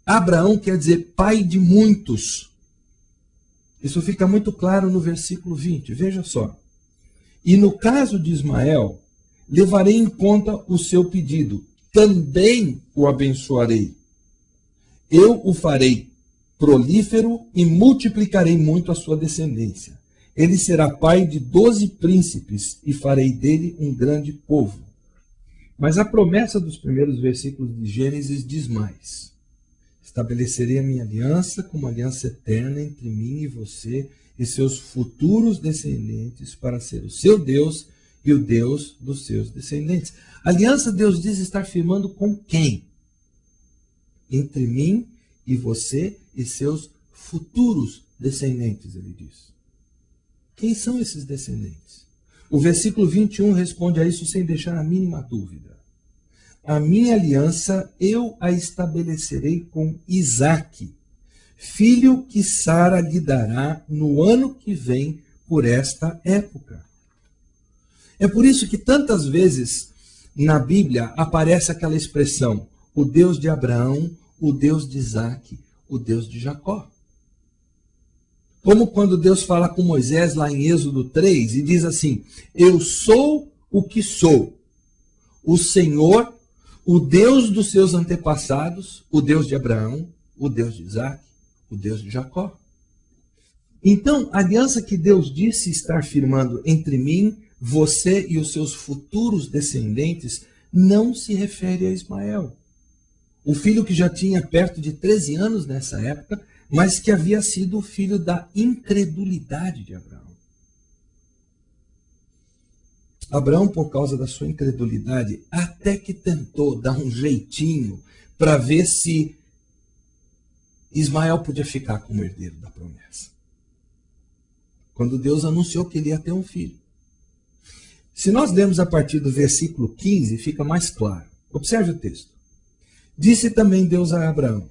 Abraão quer dizer pai de muitos. Isso fica muito claro no versículo 20. Veja só. E no caso de Ismael, levarei em conta o seu pedido. Também o abençoarei. Eu o farei prolífero e multiplicarei muito a sua descendência. Ele será pai de 12 príncipes e farei dele um grande povo. Mas a promessa dos primeiros versículos de Gênesis diz mais. Estabelecerei a minha aliança como aliança eterna entre mim e você e seus futuros descendentes para ser o seu Deus e o Deus dos seus descendentes. A aliança, Deus diz, estar firmando com quem? Entre mim e você e seus futuros descendentes, ele diz. Quem são esses descendentes? O versículo 21 responde a isso sem deixar a mínima dúvida. A minha aliança eu a estabelecerei com Isaque, filho que Sara lhe dará no ano que vem por esta época. É por isso que tantas vezes na Bíblia aparece aquela expressão, o Deus de Abraão, o Deus de Isaque, o Deus de Jacó. Como quando Deus fala com Moisés lá em Êxodo 3 e diz assim, eu sou o que sou, o Senhor, o Deus dos seus antepassados, o Deus de Abraão, o Deus de Isaque, o Deus de Jacó. Então, a aliança que Deus disse estar firmando entre mim, você e os seus futuros descendentes não se refere a Ismael. O filho que já tinha perto de 13 anos nessa época, mas que havia sido o filho da incredulidade de Abraão. Abraão, por causa da sua incredulidade, até que tentou dar um jeitinho para ver se Ismael podia ficar como herdeiro da promessa. Quando Deus anunciou que ele ia ter um filho. Se nós lermos a partir do versículo 15, fica mais claro. Observe o texto. Disse também Deus a Abraão,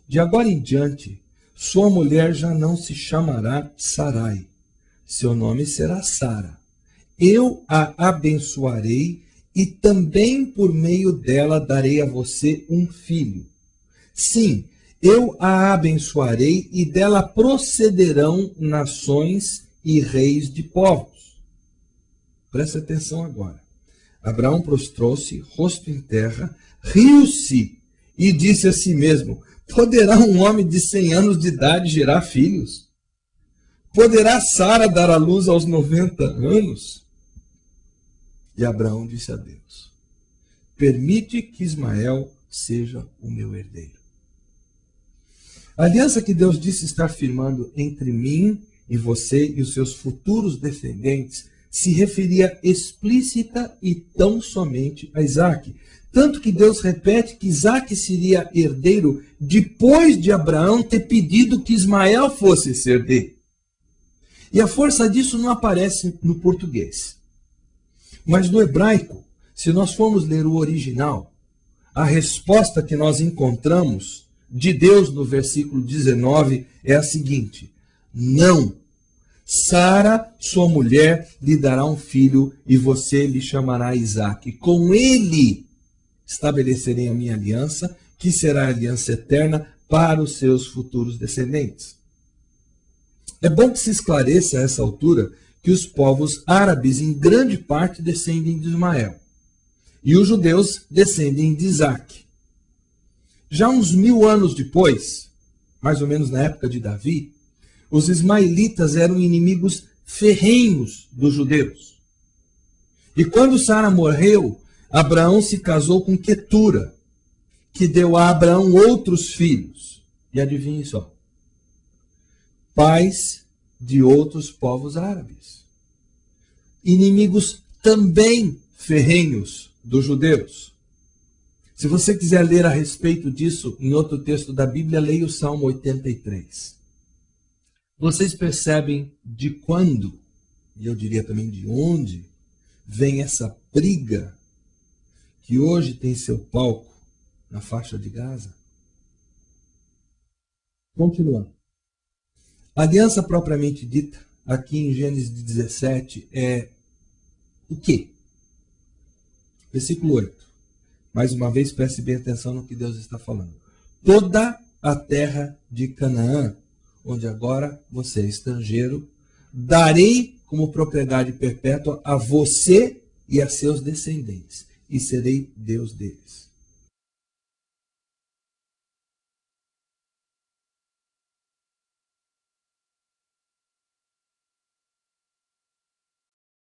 de agora em diante, sua mulher já não se chamará Sarai, seu nome será Sara. Eu a abençoarei e também por meio dela darei a você um filho. Sim, eu a abençoarei e dela procederão nações e reis de povos. Preste atenção agora. Abraão prostrou-se, rosto em terra, riu-se e disse a si mesmo, poderá um homem de 100 anos de idade gerar filhos? Poderá Sara dar à luz aos 90 anos? E Abraão disse a Deus, permite que Ismael seja o meu herdeiro. A aliança que Deus disse estar firmando entre mim e você e os seus futuros descendentes se referia explícita e tão somente a Isaque. Tanto que Deus repete que Isaque seria herdeiro depois de Abraão ter pedido que Ismael fosse esse herdeiro. E a força disso não aparece no português. Mas no hebraico, se nós formos ler o original, a resposta que nós encontramos de Deus no versículo 19 é a seguinte, não, Sara, sua mulher, lhe dará um filho e você lhe chamará Isaque. Com ele estabelecerei a minha aliança, que será a aliança eterna para os seus futuros descendentes. É bom que se esclareça a essa altura que os povos árabes em grande parte descendem de Ismael e os judeus descendem de Isaque. Já uns 1000 anos depois, mais ou menos na época de Davi, os ismaelitas eram inimigos ferrenhos dos judeus. E quando Sara morreu, Abraão se casou com Quetura, que deu a Abraão outros filhos. E adivinhe só, pais de outros povos árabes. Inimigos também ferrenhos dos judeus. Se você quiser ler a respeito disso em outro texto da Bíblia, leia o Salmo 83. Vocês percebem de quando, e eu diria também de onde, vem essa briga que hoje tem seu palco na faixa de Gaza? Continuando. A aliança propriamente dita, aqui em Gênesis 17, é o quê? Versículo 8. Mais uma vez, preste bem atenção no que Deus está falando. Toda a terra de Canaã, onde agora você é estrangeiro, darei como propriedade perpétua a você e a seus descendentes, e serei Deus deles.